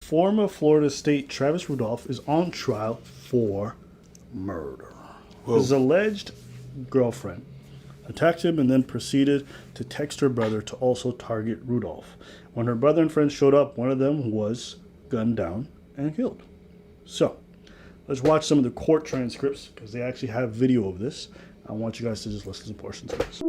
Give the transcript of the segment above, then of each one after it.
Former Florida State Travis Rudolph is on trial for murder. Whoa. His alleged girlfriend attacked him and then proceeded to text her brother to also target Rudolph. When her brother and friends showed up, one of them was gunned down and killed. So, let's watch some of the court transcripts because they actually have video of this. I want you guys to just listen to portions of this.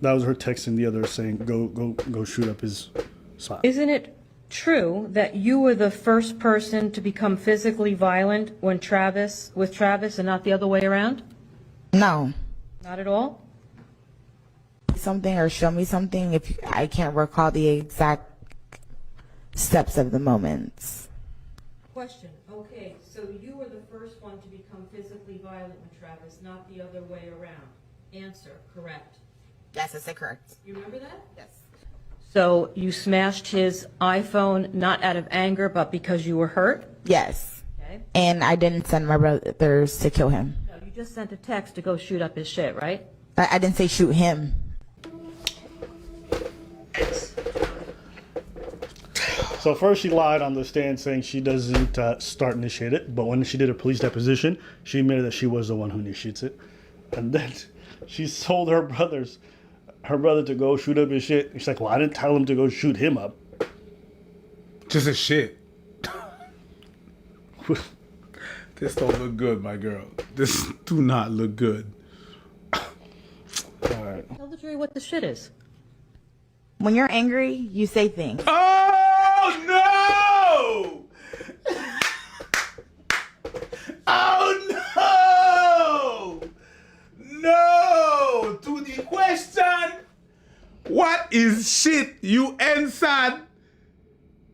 That was her texting the other saying, go shoot up his spot. Isn't it true that you were the first person to become physically violent with Travis and not the other way around? No. Not at all? Something or show me something if I can't recall the exact steps of the moments. Question. Okay, so you were the first one to become physically violent with Travis, not the other way around. Answer. Correct. Yes, I said correct. You remember that? Yes. So you smashed his iPhone not out of anger, but because you were hurt? Yes. Okay. And I didn't send my brothers to kill him. No, you just sent a text to go shoot up his shit, right? I didn't say shoot him. So first she lied on the stand saying she doesn't start initiate it, but when she did a police deposition, she admitted that she was the one who initiates it. And then she told her brother to go shoot up his shit. She's like, well, I didn't tell him to go shoot him up. Just a shit. This don't look good, my girl. This do not look good. All right. Tell the jury what the shit is. When you're angry, you say things. Oh no! Oh no! No! To the question, what is shit you answered?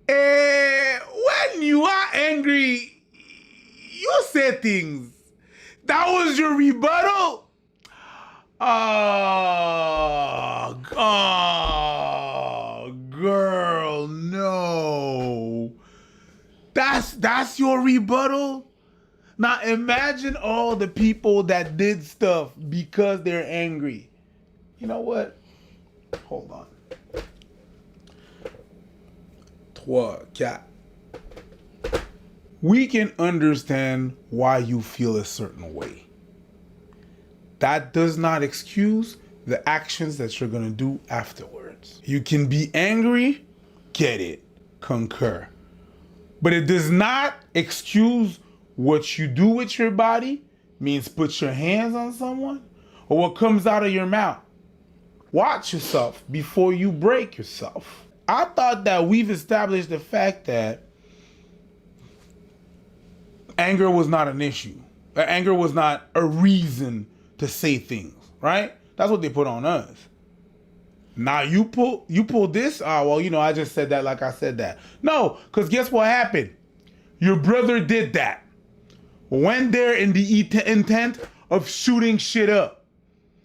When you are angry, you say things. That was your rebuttal? Oh, girl, no. That's your rebuttal? Now imagine all the people that did stuff because they're angry. You know what? Hold on. 3, 4. We can understand why you feel a certain way. That does not excuse the actions that you're gonna do afterwards. You can be angry, get it, concur. But it does not excuse what you do with your body, means put your hands on someone, or what comes out of your mouth. Watch yourself before you break yourself. I thought that we've established the fact that anger was not an issue. Anger was not a reason to say things, right? That's what they put on us. Now you pull this, well, you know, I just said that like I said that. No, because guess what happened? Your brother did that. Went there in the intent of shooting shit up.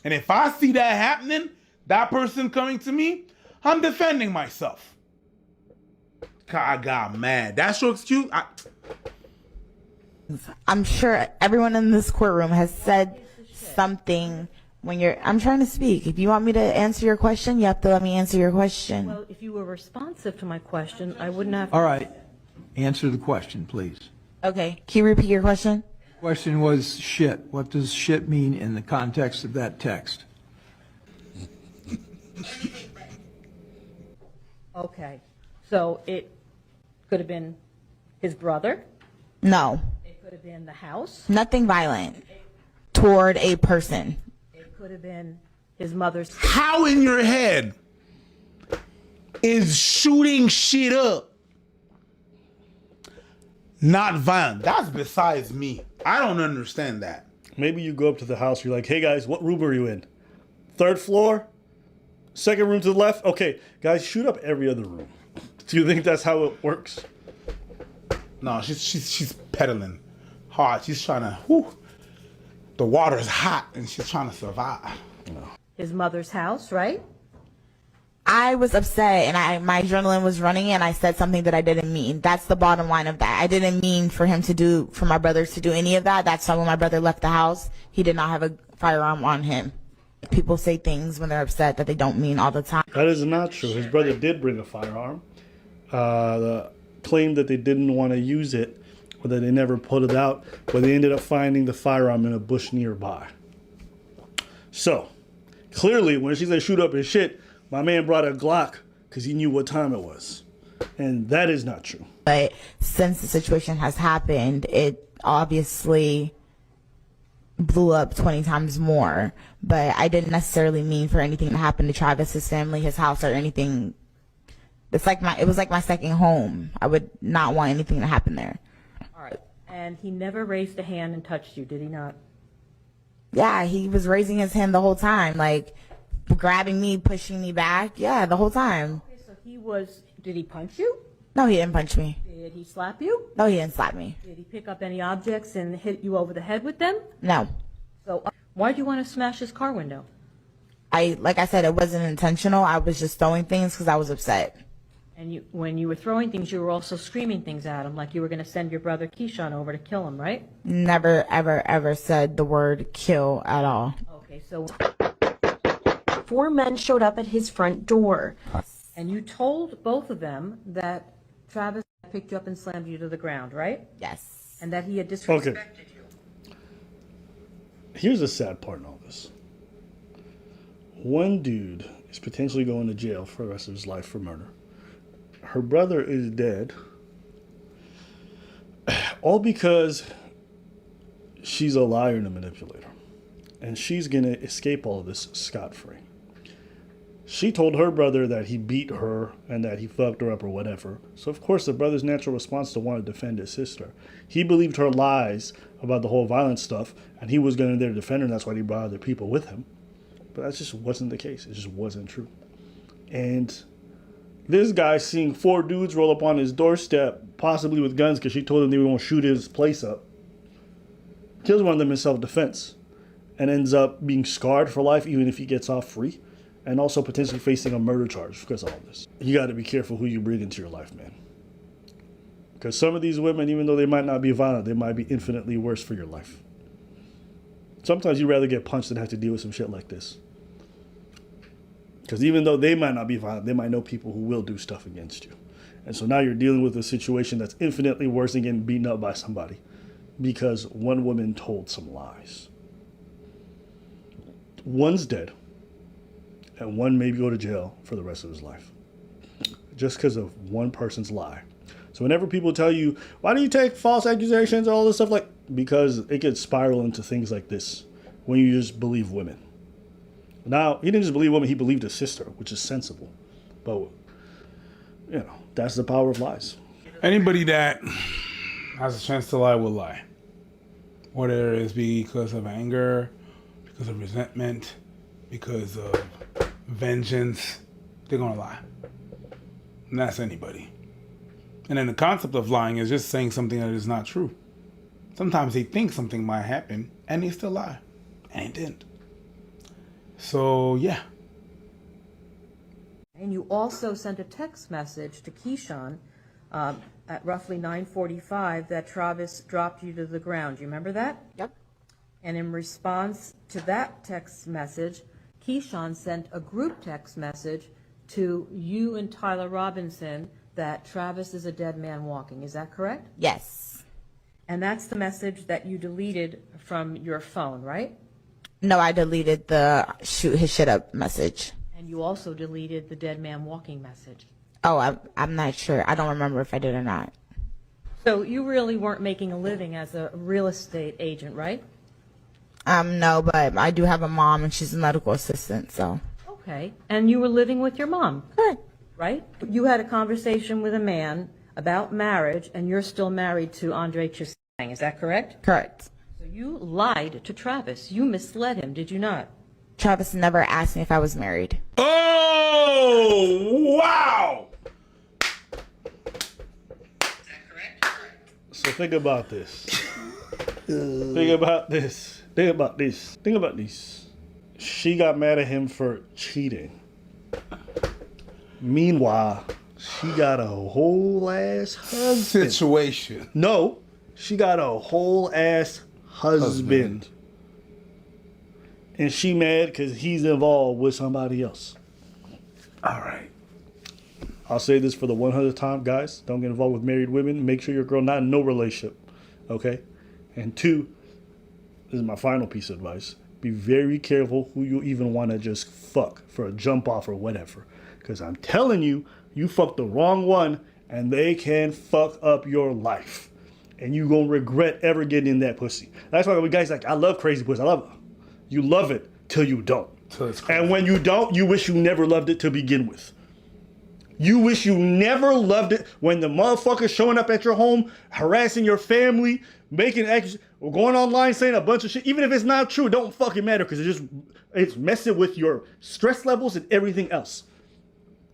And if I see that happening, that person coming to me, I'm defending myself. I got mad. That's your excuse? I'm sure everyone in this courtroom has said something when I'm trying to speak. If you want me to answer your question, you have to let me answer your question. Well, if you were responsive to my question, I wouldn't have. All right. Answer the question, please. Okay. Can you repeat your question? Question was shit. What does shit mean in the context of that text? Okay. So it could have been his brother. No. It could have been the house. Nothing violent toward a person. It could have been his mother's. How in your head is shooting shit up not violent? That's besides me. I don't understand that. Maybe you go up to the house, you're like, hey guys, what room are you in? 3rd floor? 2nd room to the left? Okay, guys, shoot up every other room. Do you think that's how it works? No, she's pedaling hard. She's trying to, whew, the water's hot and she's trying to survive. His mother's house, right? I was upset and my adrenaline was running and I said something that I didn't mean. That's the bottom line of that. I didn't mean for my brothers to do any of that. That's why when my brother left the house, he did not have a firearm on him. People say things when they're upset that they don't mean all the time. That is not true. His brother did bring a firearm. The claim that they didn't want to use it or that they never put it out, but they ended up finding the firearm in a bush nearby. So, clearly, when she said shoot up his shit, my man brought a Glock because he knew what time it was. And that is not true. But since the situation has happened, it obviously blew up 20 times more. But I didn't necessarily mean for anything to happen to Travis's family, his house, or anything. It was like my second home. I would not want anything to happen there. All right. And he never raised a hand and touched you, did he not? Yeah, he was raising his hand the whole time, like grabbing me, pushing me back. Yeah, the whole time. Okay, so did he punch you? No, he didn't punch me. Did he slap you? No, he didn't slap me. Did he pick up any objects and hit you over the head with them? No. So why'd you want to smash his car window? Like I said, it wasn't intentional. I was just throwing things because I was upset. And when you were throwing things, you were also screaming things at him, like you were going to send your brother Keyshawn over to kill him, right? Never, ever, ever said the word kill at all. Okay, so 4 men showed up at his front door. and you told both of them that Travis picked you up and slammed you to the ground, right? Yes. And that he had disrespected you. Here's the sad part in all this. One dude is potentially going to jail for the rest of his life for murder. Her brother is dead. All because she's a liar and a manipulator. And she's going to escape all of this scot-free. She told her brother that he beat her and that he fucked her up or whatever. So, of course, the brother's natural response to want to defend his sister. He believed her lies about the whole violence stuff, and he was going to there to defend her, and that's why he brought other people with him. But that just wasn't the case. It just wasn't true. And this guy seeing 4 dudes roll up on his doorstep, possibly with guns because she told him they were going to shoot his place up, kills one of them in self-defense, and ends up being scarred for life even if he gets off free, and also potentially facing a murder charge because of all this. You got to be careful who you bring into your life, man. Because some of these women, even though they might not be violent, they might be infinitely worse for your life. Sometimes you'd rather get punched than have to deal with some shit like this. Because even though they might not be violent, they might know people who will do stuff against you. And so now you're dealing with a situation that's infinitely worse than getting beaten up by somebody because one woman told some lies. One's dead, and one may go to jail for the rest of his life just because of one person's lie. So whenever people tell you, why do you take false accusations, all this stuff, because it could spiral into things like this when you just believe women. Now, he didn't just believe women, he believed his sister, which is sensible. But, that's the power of lies. Anybody that has a chance to lie will lie. Whether it's because of anger, because of resentment, because of vengeance, they're going to lie. And that's anybody. And then the concept of lying is just saying something that is not true. Sometimes they think something might happen, and they still lie. And it didn't. So, yeah. And you also sent a text message to Keyshawn at roughly 9:45 that Travis dropped you to the ground. Do you remember that? Yep. And in response to that text message, Keyshawn sent a group text message to you and Tyler Robinson that Travis is a dead man walking. Is that correct? Yes. And that's the message that you deleted from your phone, right? No, I deleted the shoot his shit up message. And you also deleted the dead man walking message. Oh, I'm not sure. I don't remember if I did or not. So you really weren't making a living as a real estate agent, right? No, but I do have a mom and she's a medical assistant, so. Okay. And you were living with your mom, Correct. right? You had a conversation with a man about marriage, and you're still married to Andre Chisang. Is that correct? Correct. So you lied to Travis. You misled him, did you not? Travis never asked me if I was married. Oh, wow! So think about this. Think about this. Think about this. Think about this. She got mad at him for cheating. Meanwhile, she got a whole ass husband. Situation. No, she got a whole ass husband. And she mad because he's involved with somebody else. All right. I'll say this for the 100th time, guys. Don't get involved with married women. Make sure your girl not in no relationship. Okay? And 2, this is my final piece of advice. Be very careful who you even want to just fuck for a jump off or whatever. Because I'm telling you, you fucked the wrong one and they can fuck up your life. And you gonna regret ever getting in that pussy. That's why we guys like, I love crazy pussy. I love it. You love it till you don't. And when you don't, you wish you never loved it to begin with. You wish you never loved it when the motherfucker's showing up at your home, harassing your family, making or going online saying a bunch of shit. Even if it's not true, it don't fucking matter because it's messing with your stress levels and everything else.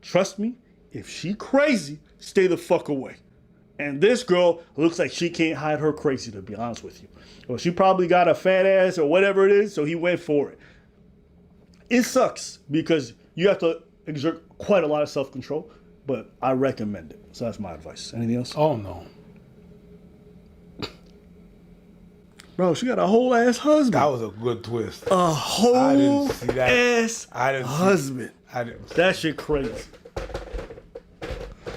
Trust me, if she crazy, stay the fuck away. And this girl looks like she can't hide her crazy, to be honest with you. Well, she probably got a fat ass or whatever it is, so he went for it. It sucks because you have to exert quite a lot of self-control, but I recommend it. So that's my advice. Anything else? Oh, no. Bro, she got a whole ass husband. That was a good twist. A whole see that. ass husband. That shit crazy.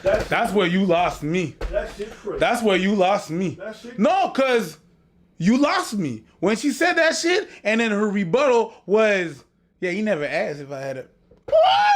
That's where you lost me. That shit crazy. That's where you lost me. That shit No, because you lost me. When she said that shit, and then her rebuttal was, yeah, he never asked if I had a... What?